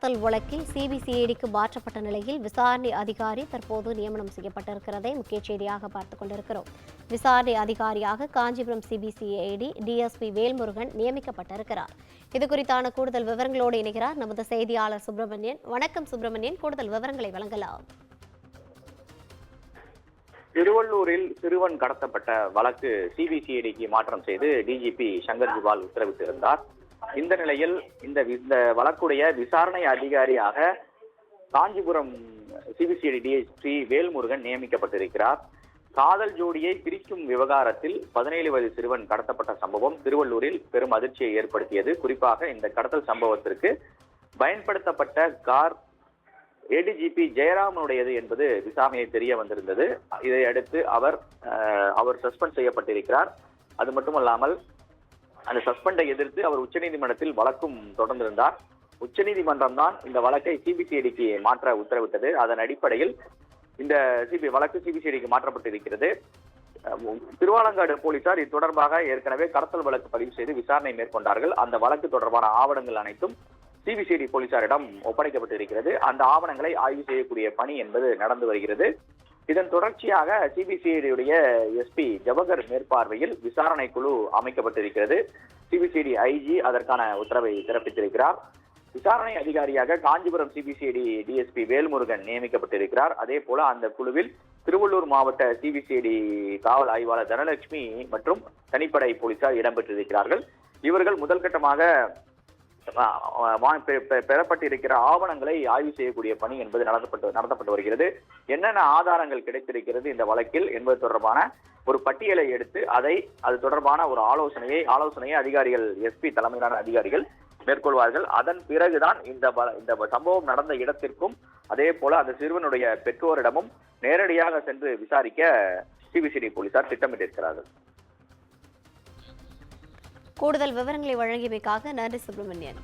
கடத்தல் வழக்கில் சிபிசிஐடிக்கு மாற்றப்பட்ட நிலையில் விசாரணை அதிகாரி தற்போது நியமனம் செய்யப்பட்டிருக்கிறதை முக்கிய செய்தியாக பார்த்துக் கொண்டிருக்கிறோம். விசாரணை அதிகாரியாக காஞ்சிபுரம் சிபிசிஐடி டிஎஸ்பி வேல்முருகன் நியமிக்கப்பட்டிருக்கிறார். இதுகுறித்தான கூடுதல் விவரங்களோடு இணைகிறார் நமது செய்தியாளர் சுப்பிரமணியன். வணக்கம் சுப்பிரமணியன், கூடுதல் விவரங்களை வழங்கலாம். திருவள்ளூரில் சிறுவன் கடத்தப்பட்ட வழக்கு சிபிசிஐடிக்கு மாற்றம் செய்து டிஜிபி சங்கர் ஜிவால் உத்தரவிட்டிருந்தார். இந்த நிலையில் இந்த வழக்குடைய விசாரணை அதிகாரியாக காஞ்சிபுரம் சிபிசிஐடி டிஎஸ்பி வேல்முருகன் நியமிக்கப்பட்டிருக்கிறார். காதல் ஜோடியை பிரிக்கும் விவகாரத்தில் 17 வயது சிறுவன் கடத்தப்பட்ட சம்பவம் திருவள்ளூரில் பெரும் அதிர்ச்சியை ஏற்படுத்தியது. குறிப்பாக இந்த கடத்தல் சம்பவத்திற்கு பயன்படுத்தப்பட்ட கார் ஏடிஜிபி ஜெயராமனுடையது என்பது விசாரணையில் தெரிய வந்திருந்தது. இதையடுத்து அவர் சஸ்பெண்ட் செய்யப்பட்டிருக்கிறார். அது மட்டுமல்லாமல் அந்த சஸ்பெண்டை எதிர்த்து அவர் உச்சநீதிமன்றத்தில் வழக்கும் தொடர்ந்திருந்தார். உச்சநீதிமன்றம் தான் இந்த வழக்கை சிபிசிஐடிக்கு மாற்ற உத்தரவிட்டது. அதன் அடிப்படையில் இந்த வழக்கு சிபிசிஐடிக்கு மாற்றப்பட்டிருக்கிறது. திருவாலங்காடு போலீசார் இது தொடர்பாக ஏற்கனவே கடத்தல் வழக்கு பதிவு செய்து விசாரணை மேற்கொண்டார்கள். அந்த வழக்கு தொடர்பான ஆவணங்கள் அனைத்தும் சிபிசிஐடி போலீசாரிடம் ஒப்படைக்கப்பட்டிருக்கிறது. அந்த ஆவணங்களை ஆய்வு செய்யக்கூடிய பணி என்பது நடந்து வருகிறது. இதன் தொடர்ச்சியாக சிபிசிஐடியுடைய எஸ்பி ஜவஹர் மேற்பார்வையில் விசாரணை குழு அமைக்கப்பட்டிருக்கிறது. சிபிசிஐடி ஐஜி அதற்கான உத்தரவை பிறப்பித்திருக்கிறார். விசாரணை அதிகாரியாக காஞ்சிபுரம் சிபிசிஐடி டிஎஸ்பி வேல்முருகன் நியமிக்கப்பட்டிருக்கிறார். அதே போல அந்த குழுவில் திருவள்ளூர் மாவட்ட சிபிசிஐடி காவல் ஆய்வாளர் தனலட்சுமி மற்றும் தனிப்படை போலீசார் இடம்பெற்றிருக்கிறார்கள். இவர்கள் முதல் கட்டமாக பெறப்பட்டிருக்கிற ஆவணங்களை ஆய்வு செய்யக்கூடிய பணி என்பது நடத்தப்பட்டு வருகிறது. என்னென்ன ஆதாரங்கள் கிடைத்திருக்கிறது இந்த வழக்கில் என்பது தொடர்பான ஒரு பட்டியலை எடுத்து அது தொடர்பான ஒரு ஆலோசனையை அதிகாரிகள் எஸ்பி தலைமையிலான அதிகாரிகள் மேற்கொள்வார்கள். அதன் பிறகுதான் இந்த சம்பவம் நடந்த இடத்திற்கும் அதே போல அந்த சிறுவனுடைய பெற்றோரிடமும் நேரடியாக சென்று விசாரிக்க சிபிசிஐடி போலீசார் திட்டமிட்டிருக்கிறார்கள். கூடுதல் விவரங்களை வழங்கியமைக்காக நன்றி சுப்பிரமணியன்.